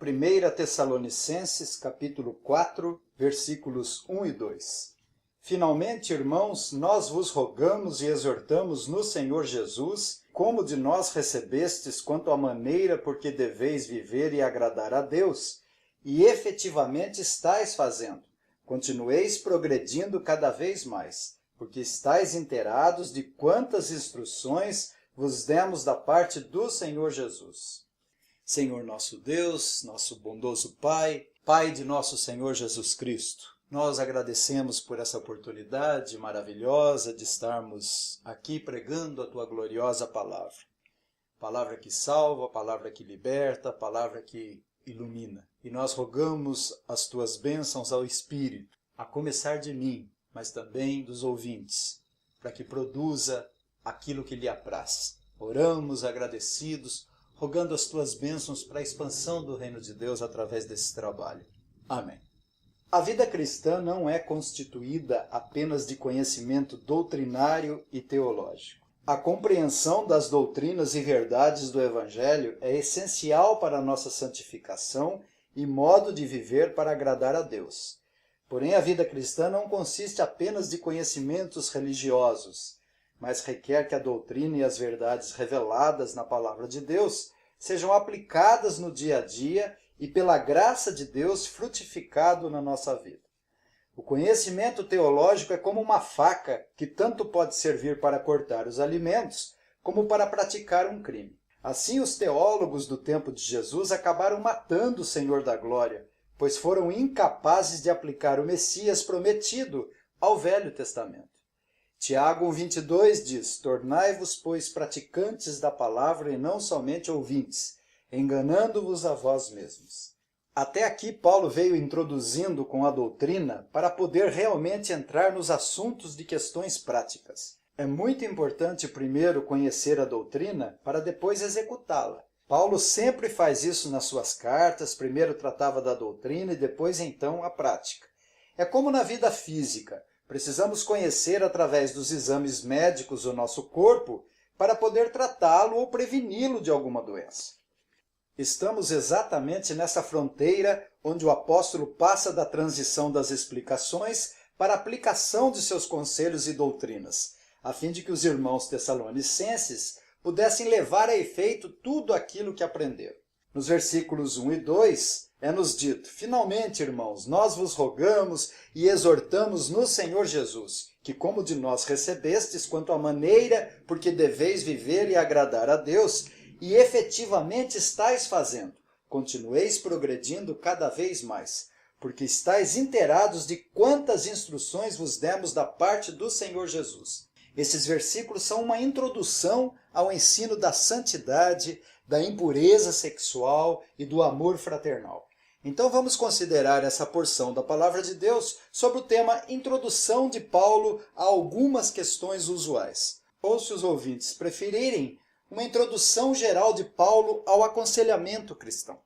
1 Tessalonicenses, capítulo 4, versículos 1 e 2. Finalmente, irmãos, nós vos rogamos e exortamos no Senhor Jesus, como de nós recebestes quanto à maneira por que deveis viver e agradar a Deus, e efetivamente estáis fazendo. Continueis progredindo cada vez mais, porque estáis inteirados de quantas instruções vos demos da parte do Senhor Jesus. Senhor nosso Deus, nosso bondoso Pai, Pai de nosso Senhor Jesus Cristo, nós agradecemos por essa oportunidade maravilhosa de estarmos aqui pregando a Tua gloriosa palavra. Palavra que salva, palavra que liberta, palavra que ilumina. E nós rogamos as Tuas bênçãos ao Espírito, a começar de mim, mas também dos ouvintes, para que produza aquilo que lhe apraz. Oramos agradecidos, rogando as Tuas bênçãos para a expansão do reino de Deus através desse trabalho. Amém. A vida cristã não é constituída apenas de conhecimento doutrinário e teológico. A compreensão das doutrinas e verdades do Evangelho é essencial para a nossa santificação e modo de viver para agradar a Deus. Porém, a vida cristã não consiste apenas de conhecimentos religiosos, mas requer que a doutrina e as verdades reveladas na palavra de Deus sejam aplicadas no dia a dia e, pela graça de Deus, frutificado na nossa vida. O conhecimento teológico é como uma faca que tanto pode servir para cortar os alimentos, como para praticar um crime. Assim, os teólogos do tempo de Jesus acabaram matando o Senhor da Glória, pois foram incapazes de aplicar o Messias prometido ao Velho Testamento. Tiago 1,22 diz: Tornai-vos, pois, praticantes da palavra e não somente ouvintes, enganando-vos a vós mesmos. Até aqui Paulo veio introduzindo com a doutrina para poder realmente entrar nos assuntos de questões práticas. É muito importante primeiro conhecer a doutrina para depois executá-la. Paulo sempre faz isso nas suas cartas, primeiro tratava da doutrina e depois então a prática. É como na vida física. Precisamos conhecer através dos exames médicos o nosso corpo para poder tratá-lo ou preveni-lo de alguma doença. Estamos exatamente nessa fronteira onde o apóstolo passa da transição das explicações para a aplicação de seus conselhos e doutrinas, a fim de que os irmãos tessalonicenses pudessem levar a efeito tudo aquilo que aprenderam. Nos versículos 1 e 2, é-nos dito: Finalmente, irmãos, nós vos rogamos e exortamos no Senhor Jesus, que como de nós recebestes quanto à maneira por que deveis viver e agradar a Deus, e efetivamente estáis fazendo, continueis progredindo cada vez mais, porque estáis inteirados de quantas instruções vos demos da parte do Senhor Jesus. Esses versículos são uma introdução ao ensino da santidade, da impureza sexual e do amor fraternal. Então vamos considerar essa porção da palavra de Deus sobre o tema Introdução de Paulo a algumas questões usuais. Ou, se os ouvintes preferirem, uma introdução geral de Paulo ao aconselhamento cristão.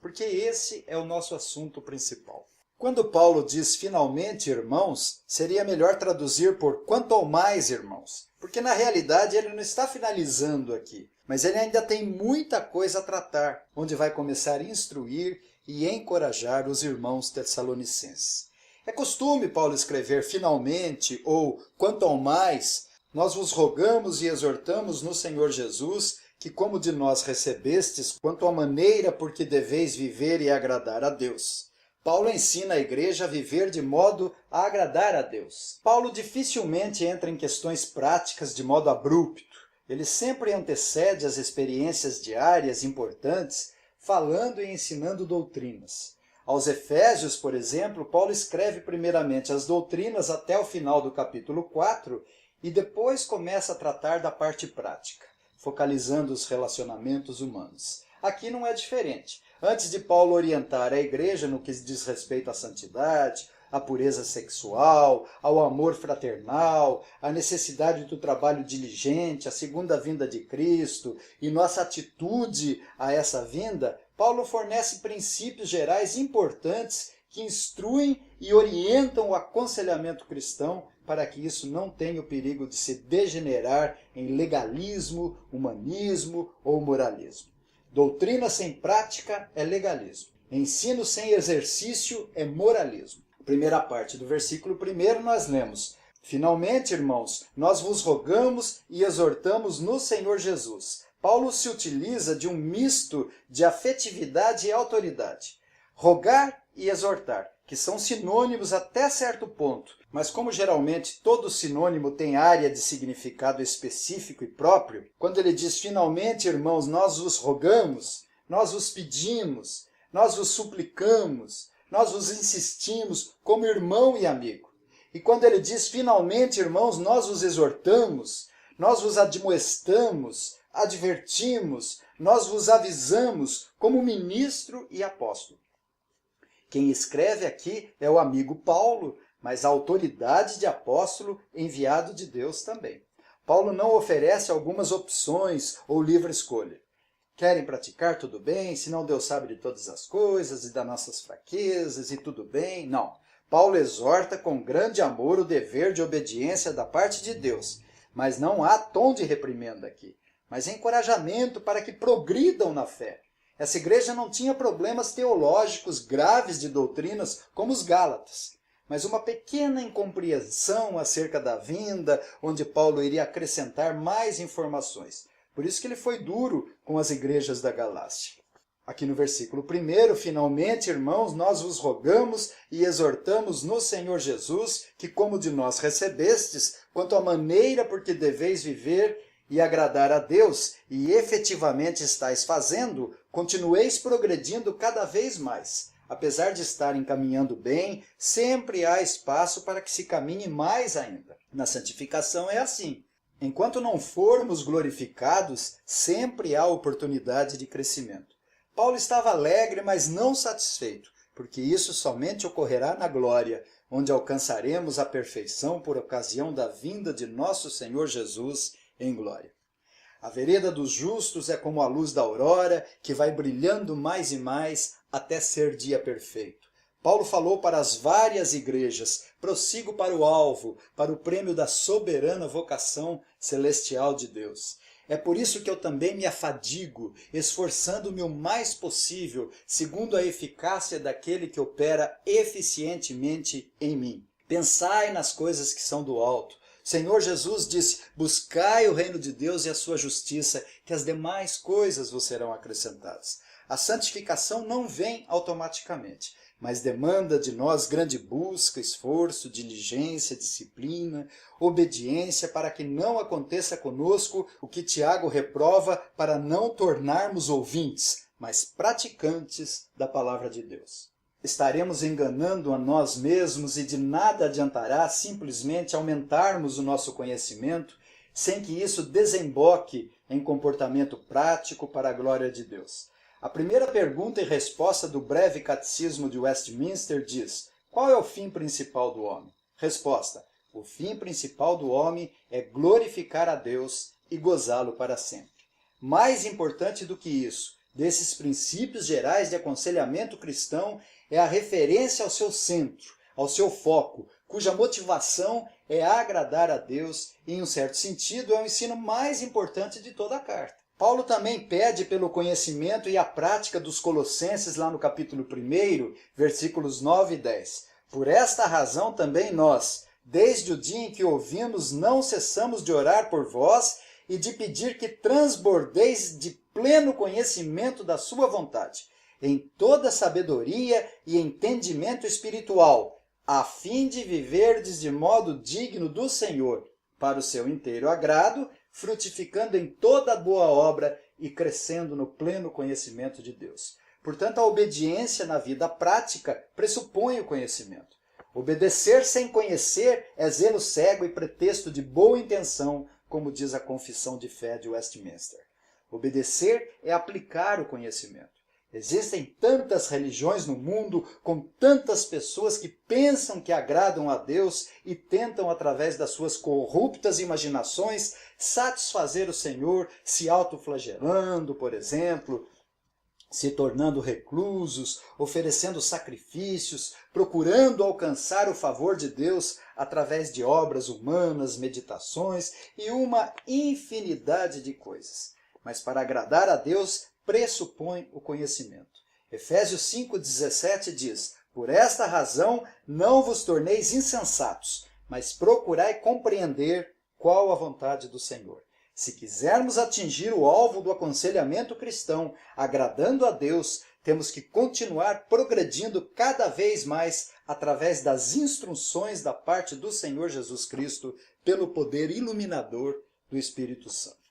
Porque esse é o nosso assunto principal. Quando Paulo diz finalmente, irmãos, seria melhor traduzir por quanto ao mais, irmãos. Porque na realidade ele não está finalizando aqui, mas ele ainda tem muita coisa a tratar, onde vai começar a instruir e encorajar os irmãos tessalonicenses. É costume Paulo escrever finalmente ou quanto ao mais, nós vos rogamos e exortamos no Senhor Jesus, que como de nós recebestes, quanto à maneira por que deveis viver e agradar a Deus. Paulo ensina a igreja a viver de modo a agradar a Deus. Paulo dificilmente entra em questões práticas de modo abrupto. Ele sempre antecede as experiências diárias importantes, falando e ensinando doutrinas. Aos Efésios, por exemplo, Paulo escreve primeiramente as doutrinas até o final do capítulo 4 e depois começa a tratar da parte prática, focalizando os relacionamentos humanos. Aqui não é diferente. Antes de Paulo orientar a igreja no que diz respeito à santidade, à pureza sexual, ao amor fraternal, à necessidade do trabalho diligente, à segunda vinda de Cristo e nossa atitude a essa vinda, Paulo fornece princípios gerais importantes que instruem e orientam o aconselhamento cristão para que isso não tenha o perigo de se degenerar em legalismo, humanismo ou moralismo. Doutrina sem prática é legalismo. Ensino sem exercício é moralismo. Primeira parte do versículo 1 nós lemos: Finalmente, irmãos, nós vos rogamos e exortamos no Senhor Jesus. Paulo se utiliza de um misto de afetividade e autoridade. Rogar e exortar, que são sinônimos até certo ponto, mas como geralmente todo sinônimo tem área de significado específico e próprio, quando ele diz, finalmente, irmãos, nós vos rogamos, nós vos pedimos, nós vos suplicamos, nós vos insistimos como irmão e amigo. E quando ele diz, finalmente, irmãos, nós vos exortamos, nós vos admoestamos, advertimos, nós vos avisamos como ministro e apóstolo. Quem escreve aqui é o amigo Paulo, mas a autoridade de apóstolo enviado de Deus também. Paulo não oferece algumas opções ou livre escolha. Querem praticar? Tudo bem. Se não, Deus sabe de todas as coisas e das nossas fraquezas e tudo bem. Não. Paulo exorta com grande amor o dever de obediência da parte de Deus. Mas não há tom de reprimenda aqui, mas encorajamento para que progridam na fé. Essa igreja não tinha problemas teológicos graves de doutrinas como os Gálatas, mas uma pequena incompreensão acerca da vinda, onde Paulo iria acrescentar mais informações. Por isso que ele foi duro com as igrejas da Galácia. Aqui no versículo 1, finalmente, irmãos, nós vos rogamos e exortamos no Senhor Jesus, que como de nós recebestes, quanto à maneira por que deveis viver e agradar a Deus, e efetivamente estáis fazendo, continueis progredindo cada vez mais. Apesar de estarem caminhando bem, sempre há espaço para que se caminhe mais ainda. Na santificação é assim. Enquanto não formos glorificados, sempre há oportunidade de crescimento. Paulo estava alegre, mas não satisfeito, porque isso somente ocorrerá na glória, onde alcançaremos a perfeição por ocasião da vinda de nosso Senhor Jesus em glória. A vereda dos justos é como a luz da aurora, que vai brilhando mais e mais até ser dia perfeito. Paulo falou para as várias igrejas, prossigo para o alvo, para o prêmio da soberana vocação celestial de Deus. É por isso que eu também me afadigo, esforçando-me o mais possível, segundo a eficácia daquele que opera eficientemente em mim. Pensai nas coisas que são do alto. Senhor Jesus disse, buscai o reino de Deus e a sua justiça, que as demais coisas vos serão acrescentadas. A santificação não vem automaticamente, mas demanda de nós grande busca, esforço, diligência, disciplina, obediência, para que não aconteça conosco o que Tiago reprova, para não tornarmos ouvintes, mas praticantes da palavra de Deus. Estaremos enganando a nós mesmos e de nada adiantará simplesmente aumentarmos o nosso conhecimento, sem que isso desemboque em comportamento prático para a glória de Deus. A primeira pergunta e resposta do breve catecismo de Westminster diz: qual é o fim principal do homem? Resposta: o fim principal do homem é glorificar a Deus e gozá-lo para sempre. Mais importante do que isso, desses princípios gerais de aconselhamento cristão, é a referência ao seu centro, ao seu foco, cuja motivação é agradar a Deus e, em um certo sentido, é o ensino mais importante de toda a carta. Paulo também pede pelo conhecimento e a prática dos Colossenses lá no capítulo 1, versículos 9 e 10. Por esta razão também nós, desde o dia em que ouvimos, não cessamos de orar por vós e de pedir que transbordeis de pleno conhecimento da sua vontade, em toda sabedoria e entendimento espiritual, a fim de viverdes de modo digno do Senhor, para o seu inteiro agrado, frutificando em toda boa obra e crescendo no pleno conhecimento de Deus. Portanto, a obediência na vida prática pressupõe o conhecimento. Obedecer sem conhecer é zelo cego e pretexto de boa intenção, como diz a Confissão de Fé de Westminster. Obedecer é aplicar o conhecimento. Existem tantas religiões no mundo, com tantas pessoas que pensam que agradam a Deus e tentam, através das suas corruptas imaginações, satisfazer o Senhor, se autoflagelando, por exemplo, se tornando reclusos, oferecendo sacrifícios, procurando alcançar o favor de Deus através de obras humanas, meditações e uma infinidade de coisas. Mas para agradar a Deus, pressupõe o conhecimento. Efésios 5,17 diz: por esta razão não vos torneis insensatos, mas procurai compreender qual a vontade do Senhor. Se quisermos atingir o alvo do aconselhamento cristão, agradando a Deus, temos que continuar progredindo cada vez mais através das instruções da parte do Senhor Jesus Cristo, pelo poder iluminador do Espírito Santo.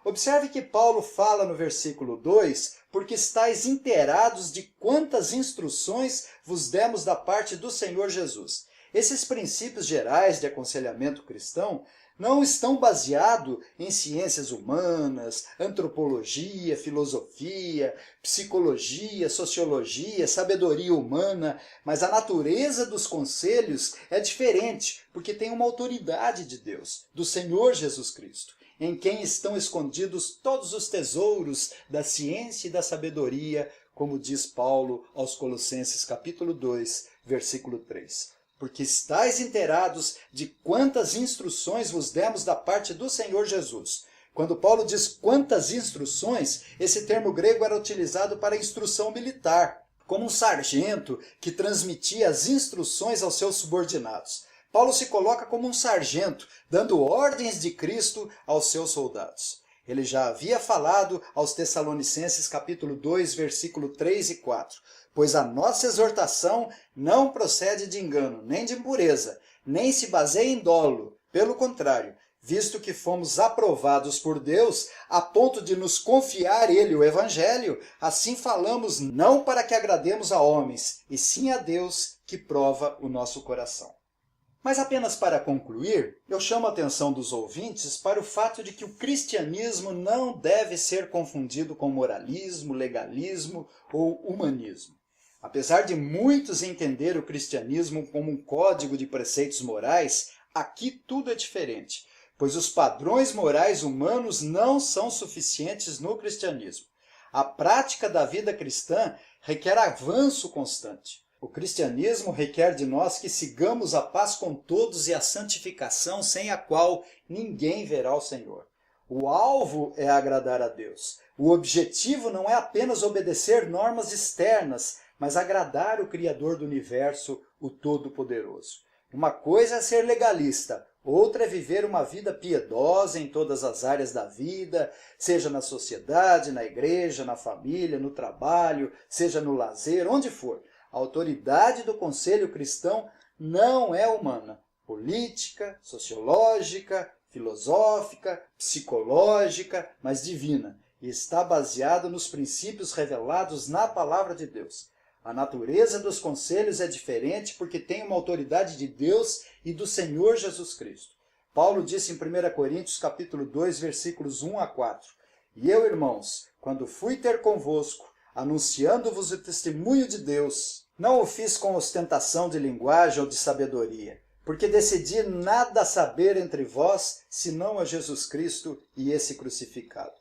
Observe que Paulo fala no versículo 2, porque estáis inteirados de quantas instruções vos demos da parte do Senhor Jesus. Esses princípios gerais de aconselhamento cristão não estão baseados em ciências humanas, antropologia, filosofia, psicologia, sociologia, sabedoria humana, mas a natureza dos conselhos é diferente, porque tem uma autoridade de Deus, do Senhor Jesus Cristo, em quem estão escondidos todos os tesouros da ciência e da sabedoria, como diz Paulo aos Colossenses capítulo 2, versículo 3. Porque estáis inteirados de quantas instruções vos demos da parte do Senhor Jesus. Quando Paulo diz quantas instruções, esse termo grego era utilizado para instrução militar, como um sargento que transmitia as instruções aos seus subordinados. Paulo se coloca como um sargento, dando ordens de Cristo aos seus soldados. Ele já havia falado aos Tessalonicenses capítulo 2, versículo 3 e 4. Pois a nossa exortação não procede de engano, nem de impureza, nem se baseia em dolo. Pelo contrário, visto que fomos aprovados por Deus, a ponto de nos confiar Ele o Evangelho, assim falamos não para que agrademos a homens, e sim a Deus que prova o nosso coração. Mas apenas para concluir, eu chamo a atenção dos ouvintes para o fato de que o cristianismo não deve ser confundido com moralismo, legalismo ou humanismo. Apesar de muitos entender o cristianismo como um código de preceitos morais, aqui tudo é diferente, pois os padrões morais humanos não são suficientes no cristianismo. A prática da vida cristã requer avanço constante. O cristianismo requer de nós que sigamos a paz com todos e a santificação, sem a qual ninguém verá o Senhor. O alvo é agradar a Deus. O objetivo não é apenas obedecer normas externas, mas agradar o Criador do universo, o Todo-Poderoso. Uma coisa é ser legalista, outra é viver uma vida piedosa em todas as áreas da vida, seja na sociedade, na igreja, na família, no trabalho, seja no lazer, onde for. A autoridade do conselho cristão não é humana, política, sociológica, filosófica, psicológica, mas divina, e está baseada nos princípios revelados na palavra de Deus. A natureza dos conselhos é diferente porque tem uma autoridade de Deus e do Senhor Jesus Cristo. Paulo disse em 1 Coríntios capítulo 2, versículos 1 a 4, E eu, irmãos, quando fui ter convosco, anunciando-vos o testemunho de Deus, não o fiz com ostentação de linguagem ou de sabedoria, porque decidi nada saber entre vós, senão a Jesus Cristo e esse crucificado.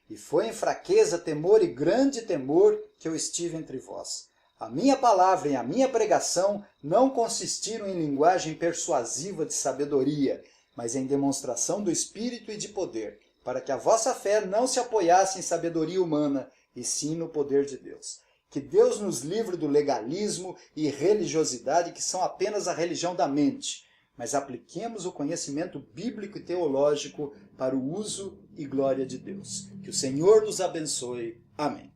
E foi em fraqueza, temor e grande temor que eu estive entre vós. A minha palavra e a minha pregação não consistiram em linguagem persuasiva de sabedoria, mas em demonstração do Espírito e de poder, para que a vossa fé não se apoiasse em sabedoria humana, e sim no poder de Deus. Que Deus nos livre do legalismo e religiosidade que são apenas a religião da mente, mas apliquemos o conhecimento bíblico e teológico para o uso e glória de Deus. Que o Senhor nos abençoe. Amém.